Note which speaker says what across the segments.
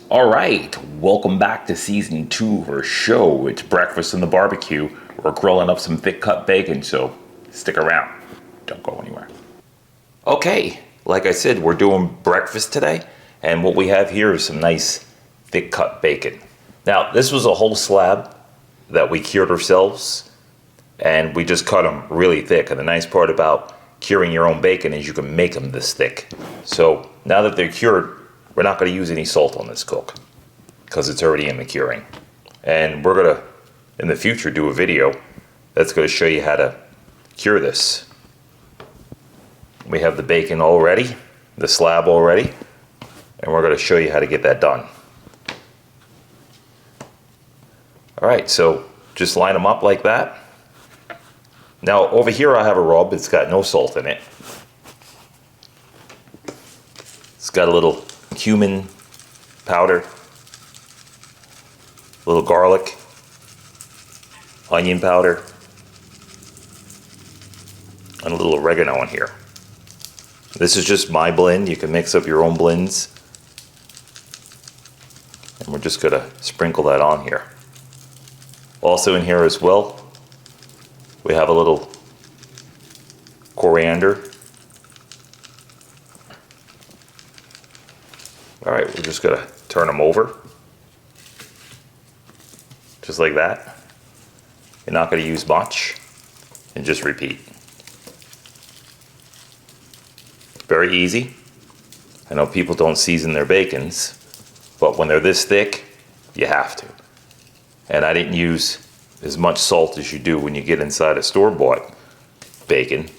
Speaker 1: All right, welcome back to season 2 of our show. It's breakfast in the barbecue. We're grilling up some thick cut bacon, so stick around. Don't go anywhere. Okay, like I said, we're doing breakfast today, and what we have here is some nice thick cut bacon. Now, this was a whole slab that we cured ourselves, and we just cut them really thick. And the nice part about curing your own bacon is you can make them this thick. So now that they're cured, we're not going to use any salt on this cook because it's already in the curing. And we're going to, in the future, do a video that's going to show you how to cure this. We have the bacon all ready, the slab all ready, and we're going to show you how to get that done. All right, so just line them up like that. Now over here I have a rub. It's got no salt in it. It's got a little cumin powder, a little garlic, onion powder, and a little oregano in here. This is just my blend. You can mix up your own blends. And we're just gonna sprinkle that on here. Also in here as well, we have a little coriander. All right, we're just gonna turn them over. Just like that. You're not gonna use much, and just repeat. Very easy. I know people don't season their bacons, but when they're this thick, you have to. And I didn't use as much salt as you do when you get inside a store-bought bacon.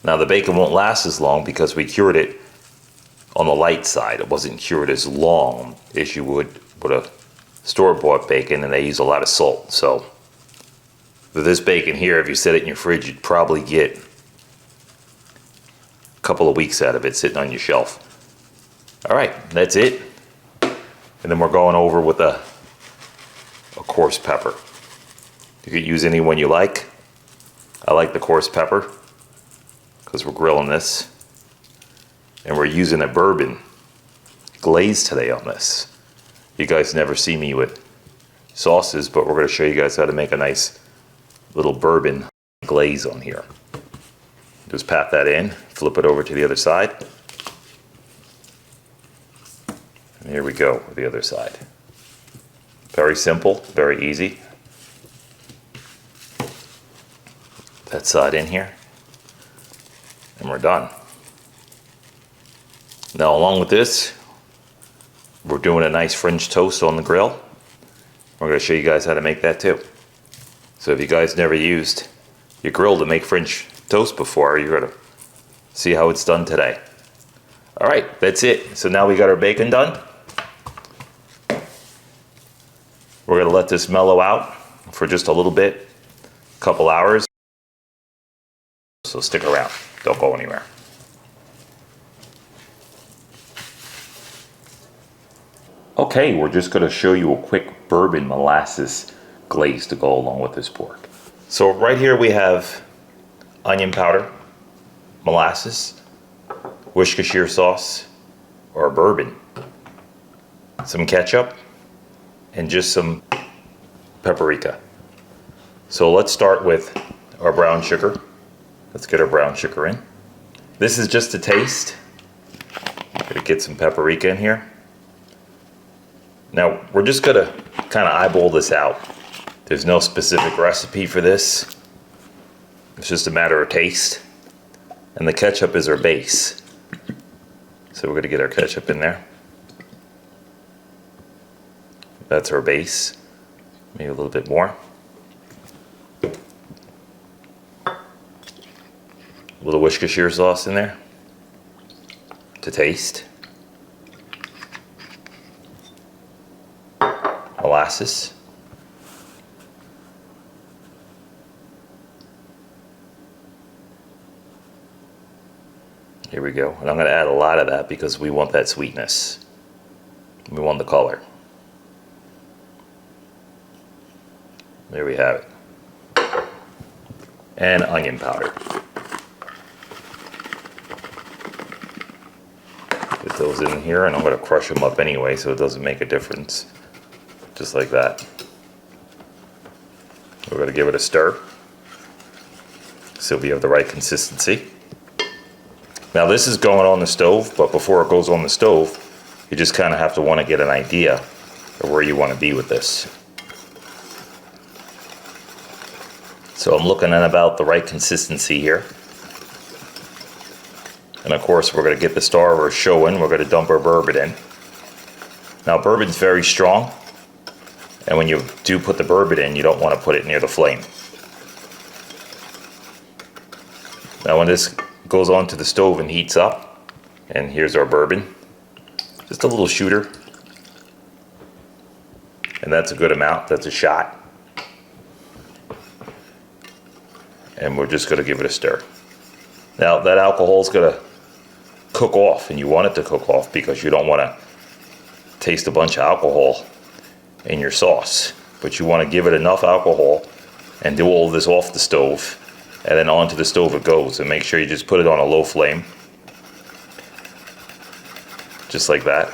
Speaker 1: Now the bacon won't last as long because we cured it on the light side. It wasn't cured as long as you would with a store-bought bacon, and they use a lot of salt. So for this bacon here, if you set it in your fridge, you'd probably get a couple of weeks out of it sitting on your shelf. All right, that's it. And then we're going over with a coarse pepper. You could use any one you like. I like the coarse pepper because we're grilling this. And we're using a bourbon glaze today on this. You guys never see me with sauces, but we're going to show you guys how to make a nice little bourbon glaze on here. Just pat that in, flip it over to the other side. And here we go with the other side. Very simple, very easy. That side in here. And we're done. Now along with this, we're doing a nice French toast on the grill. We're going to show you guys how to make that too. So if you guys never used your grill to make French toast before, you're going to see how it's done today. All right, that's it. So now we got our bacon done. We're going to let this mellow out for just a little bit, a couple hours. So stick around. Don't go anywhere. Okay, we're just going to show you a quick bourbon molasses glaze to go along with this pork. So right here we have onion powder, molasses, Worcestershire sauce, or bourbon, some ketchup, and just some paprika. So let's start with our brown sugar. Let's get our brown sugar in. This is just a taste. Gonna get some paprika in here. Now we're just gonna kind of eyeball this out. There's no specific recipe for this. It's just a matter of taste. And the ketchup is our base. So we're gonna get our ketchup in there. That's our base. Maybe a little bit more. A little Worcestershire sauce in there to taste. Molasses. Here we go. And I'm going to add a lot of that because we want that sweetness. We want the color. There we have it. And onion powder. Get those in here, and I'm going to crush them up anyway so it doesn't make a difference. Just like that. We're going to give it a stir so we have the right consistency. Now this is going on the stove, but before it goes on the stove, you just kind of have to want to get an idea of where you want to be with this. So I'm looking at about the right consistency here. And of course we're going to get the star of our show in, we're going to dump our bourbon in. Now bourbon's very strong, and when you do put the bourbon in, you don't want to put it near the flame. Now when this goes onto the stove and heats up, and here's our bourbon, just a little shooter, and that's a good amount, that's a shot. And we're just going to give it a stir. Now that alcohol is going to cook off, and you want it to cook off because you don't want to taste a bunch of alcohol in your sauce, but you want to give it enough alcohol and do all of this off the stove, and then onto the stove it goes. And make sure you just put it on a low flame, just like that.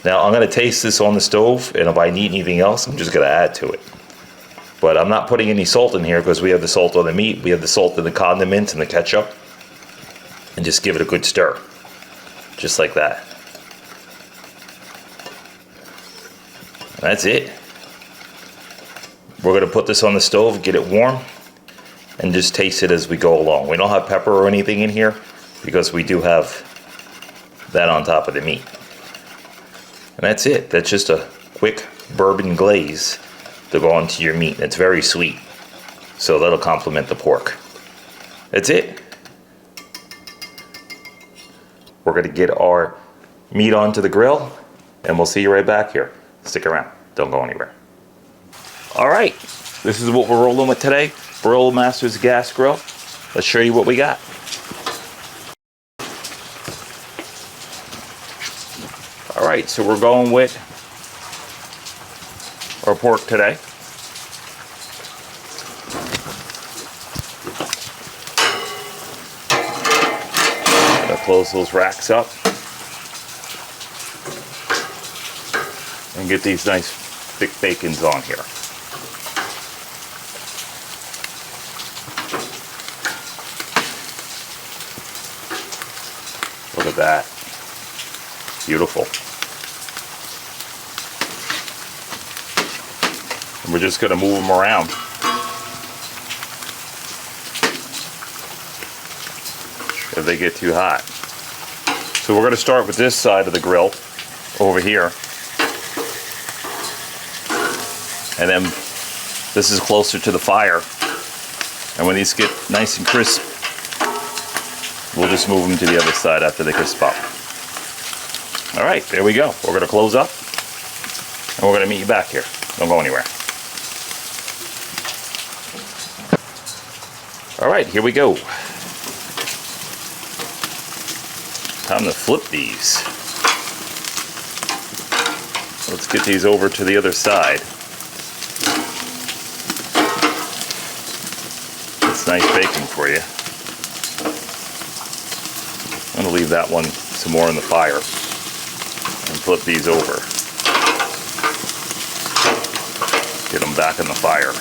Speaker 1: Now I'm going to taste this on the stove, and if I need anything else, I'm just going to add to it. But I'm not putting any salt in here because we have the salt on the meat, we have the salt in the condiments and the ketchup. And just give it a good stir, just like that. And that's it. We're going to put this on the stove, get it warm, and just taste it as we go along. We don't have pepper or anything in here because we do have that on top of the meat. And that's it. That's just a quick bourbon glaze to go onto your meat. It's very sweet, so that'll complement the pork. That's it. We're going to get our meat onto the grill, and we'll see you right back here. Stick around. Don't go anywhere. All right, this is what we're rolling with today. Pitmaster's gas grill. Let's show you what we got. All right, so we're going with our pork today. Gonna close those racks up and get these nice thick bacons on here. Look at that. Beautiful. And we're just going to move them around. If they get too hot. So we're going to start with this side of the grill over here. And then this is closer to the fire. And when these get nice and crisp, we'll just move them to the other side after they crisp up. All right, there we go. We're going to close up, and we're going to meet you back here. Don't go anywhere. All right, here we go. Time to flip these. Let's get these over to the other side. It's nice bacon for you. I'm going to leave that one some more in the fire and flip these over. Get them back in the fire.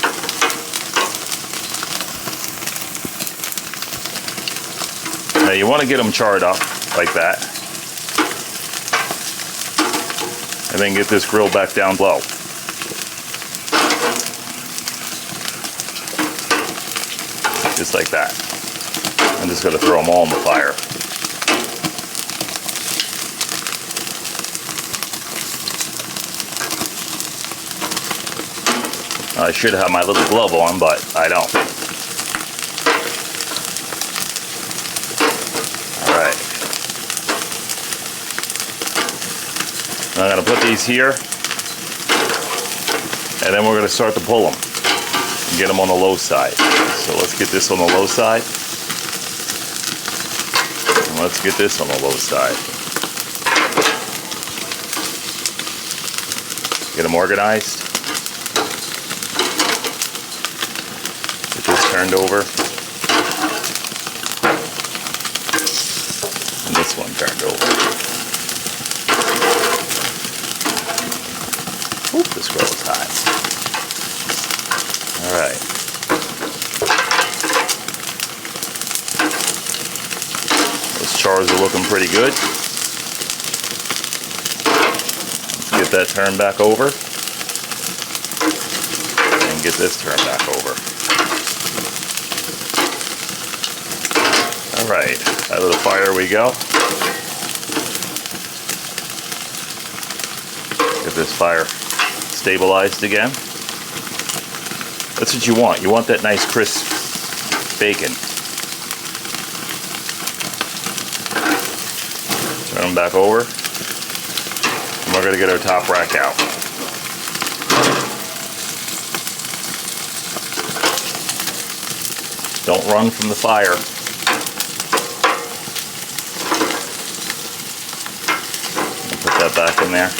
Speaker 1: Now you want to get them charred up like that, and then get this grill back down low. Just like that. I'm just going to throw them all in the fire. I should have my little glove on, but I don't. Alright. I'm going to put these here, and then we're going to start to pull them and get them on the low side. So let's get this on the low side, and let's get this on the low side. Get them organized. Get this turned over. this one turned over. Oop, this grill is hot. Alright. Those chars are looking pretty good. Let's get that turned back over. And get this turned back over. Alright, out of the fire we go. Get this fire stabilized again. That's what you want. You want that nice crisp bacon. Turn them back over. And we're going to get our top rack out. Don't run from the fire. Put that back in there.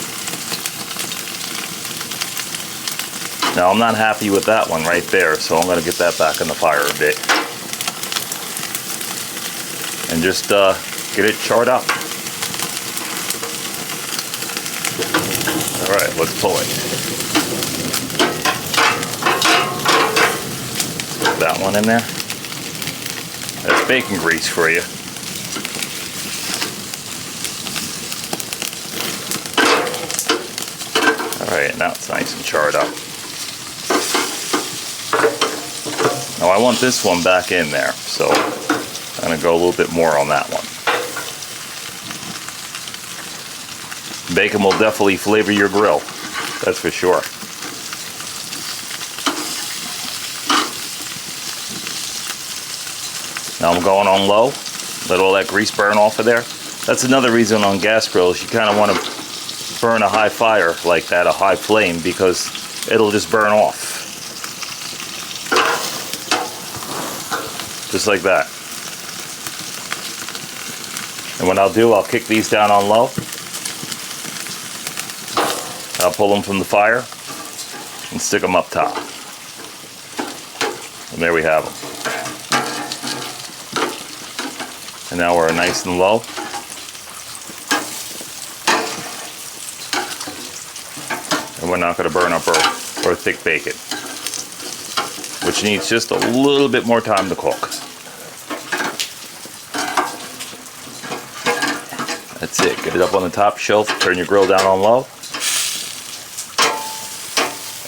Speaker 1: Now I'm not happy with that one right there, so I'm going to get that back in the fire a bit. And just get it charred up. Alright, let's pull it. Put that one in there. That's bacon grease for you. Alright, now it's nice and charred up. Now I want this one back in there, so I'm going to go a little bit more on that one. Bacon will definitely flavor your grill, that's for sure. Now I'm going on low, let all that grease burn off of there. That's another reason on gas grills you kind of want to burn a high fire like that, a high flame, because it'll just burn off. Just like that. And what I'll do, I'll kick these down on low. I'll pull them from the fire and stick them up top. And there we have them. And now we're nice and low. And we're not going to burn up our thick bacon, which needs just a little bit more time to cook. That's it. Get it up on the top shelf, turn your grill down on low,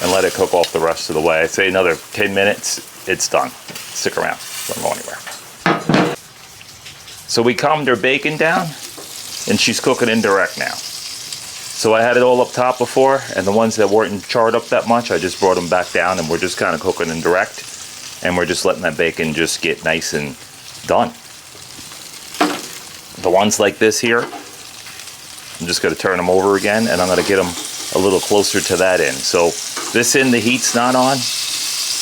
Speaker 1: and let it cook off the rest of the way. I'd say another 10 minutes, it's done. Stick around, don't go anywhere. So we calmed her bacon down, and she's cooking indirect now. So I had it all up top before, and the ones that weren't charred up that much, I just brought them back down, and we're just kind of cooking indirect, and we're just letting that bacon just get nice and done. The ones like this here, I'm just going to turn them over again, and I'm going to get them a little closer to that end. So this end, the heat's not on,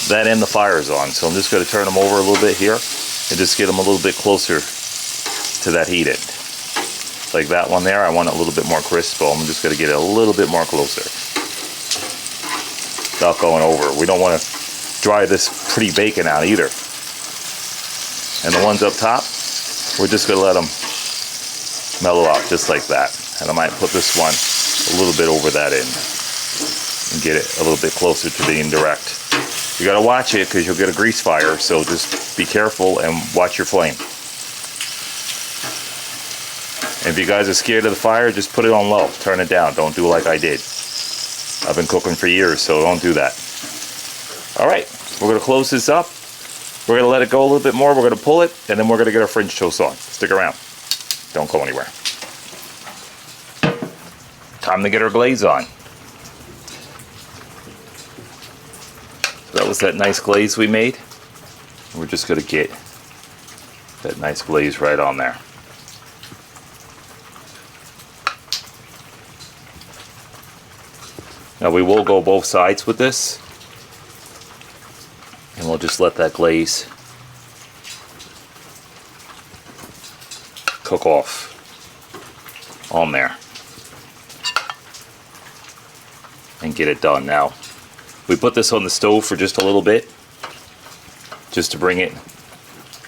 Speaker 1: that end, the fire's on. So I'm just going to turn them over a little bit here, and just get them a little bit closer to that heat end. Like that one there, I want it a little bit more crisp, so I'm just going to get it a little bit more closer. Without going over. We don't want to dry this pretty bacon out either. And the ones up top, we're just going to let them mellow out just like that. And I might put this one a little bit over that end and get it a little bit closer to the indirect. You got to watch it because you'll get a grease fire, so just be careful and watch your flame. And if you guys are scared of the fire, just put it on low. Turn it down. Don't do like I did. I've been cooking for years, so don't do that. Alright, we're going to close this up. We're going to let it go a little bit more. We're going to pull it, and then we're going to get our French toast on. Stick around. Don't go anywhere. Time to get our glaze on. So that was that nice glaze we made. We're just going to get that nice glaze right on there. Now we will go both sides with this, and we'll just let that glaze cook off on there and get it done. Now we put this on the stove for just a little bit, just to bring it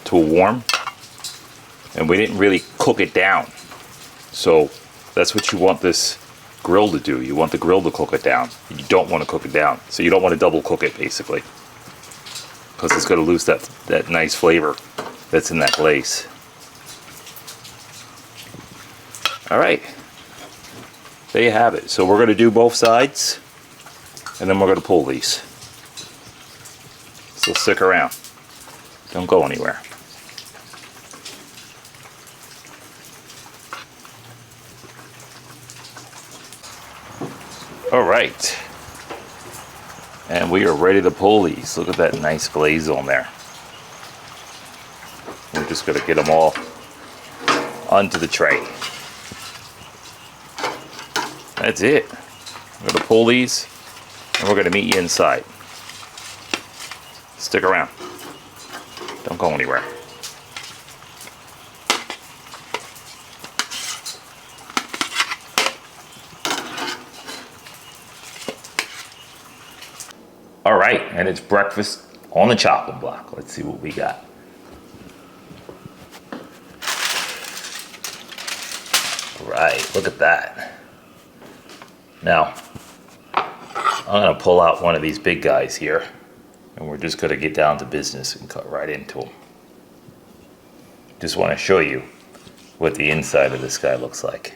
Speaker 1: to a warm, and we didn't really cook it down. So that's what you want this grill to do. You want the grill to cook it down. You don't want to cook it down. So you don't want to double cook it, basically, because it's going to lose that nice flavor that's in that glaze. All right, there you have it. So we're going to do both sides, and then we're going to pull these. So stick around. Don't go anywhere. All right, and we are ready to pull these. Look at that nice glaze on there. We're just going to get them all onto the tray. That's it. We're going to pull these, and we're going to meet you inside. Stick around. Don't go anywhere. All right, and it's breakfast on the chopping block. Let's see what we got. All right, look at that. Now, I'm gonna pull out one of these big guys here, and we're just gonna get down to business and cut right into them. Just wanna show you what the inside of this guy looks like.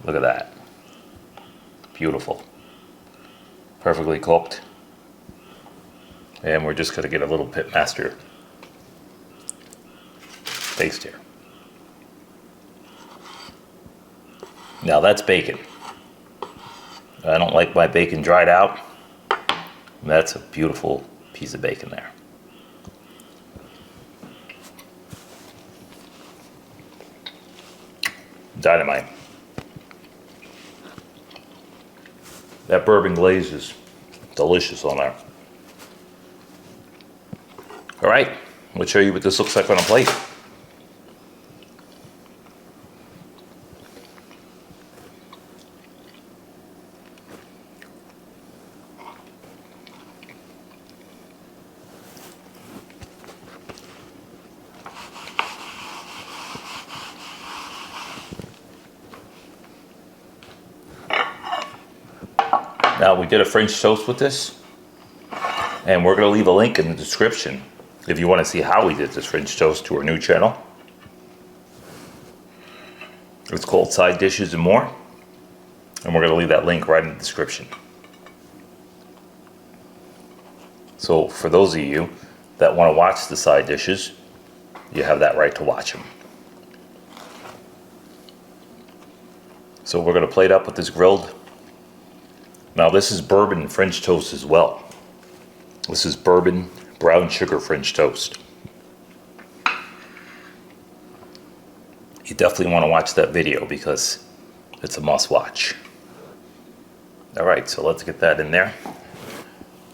Speaker 1: Look at that. Beautiful. Perfectly cooked. And we're just going to get a little Pitmaster paste here. Now that's bacon. I don't like my bacon dried out. That's a beautiful piece of bacon there. Dynamite. That Bourbon Glaze is delicious on there. All right, let's show you what this looks like on a plate. Now, we did a French toast with this, and we're going to leave a link in the description if you want to see how we did this French toast to our new channel. It's called Side Dishes and More, and we're going to leave that link right in the description. So for those of you that want to watch the side dishes, you have that right to watch them. So we're going to plate up with this grilled. Now this is bourbon French toast as well. This is bourbon brown sugar French toast. You definitely want to watch that video because it's a must watch. All right, so let's get that in there.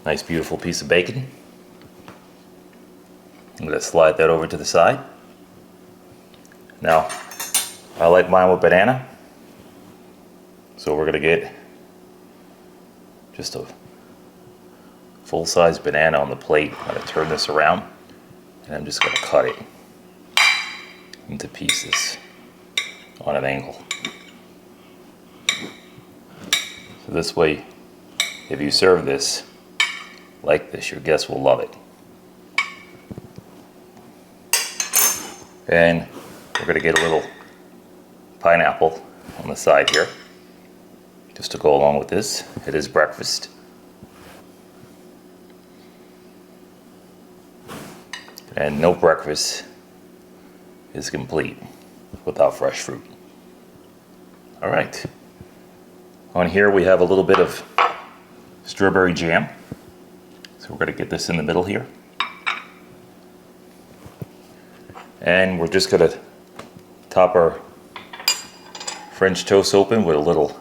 Speaker 1: Nice beautiful piece of bacon. I'm going to slide that over to the side. Now, I like mine with banana. So we're going to get just a full-size banana on the plate. I'm going to turn this around, and I'm just going to cut it into pieces on an angle. So this way, if you serve this like this, your guests will love it. And we're going to get a little pineapple on the side here, just to go along with this. It is breakfast. And no breakfast is complete without fresh fruit. All right. On here we have a little bit of strawberry jam. So we're going to get this in the middle here. And we're just going to top our French toast open with a little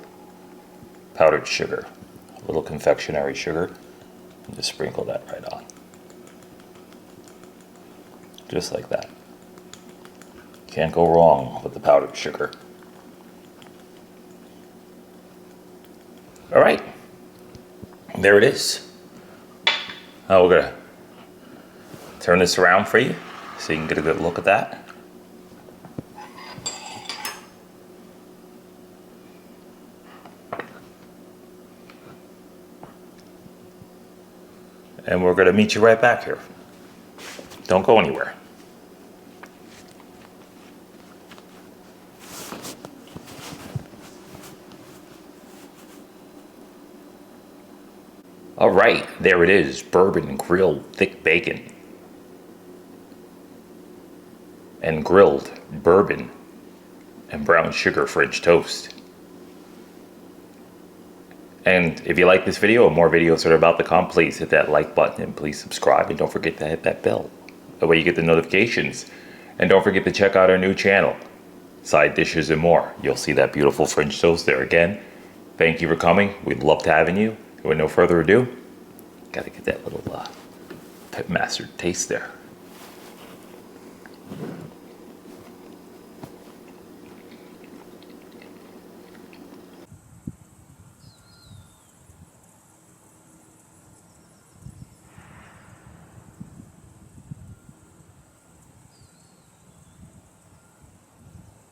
Speaker 1: powdered sugar, a little confectionery sugar, and just sprinkle that right on. Just like that. Can't go wrong with the powdered sugar. All right, there it is. Now we're gonna turn this around for you so you can get a good look at that. And we're going to meet you right back here. Don't go anywhere. All right, there it is, bourbon grilled thick bacon and grilled bourbon and brown sugar French toast. And if you like this video or more videos that are about to come, please hit that like button and please subscribe, and don't forget to hit that bell. That way you get the notifications. And don't forget to check out our new channel, Side Dishes and More. You'll see that beautiful French toast there again. Thank you for coming. We'd love having you. And with no further ado, gotta get that little Pitmaster taste there.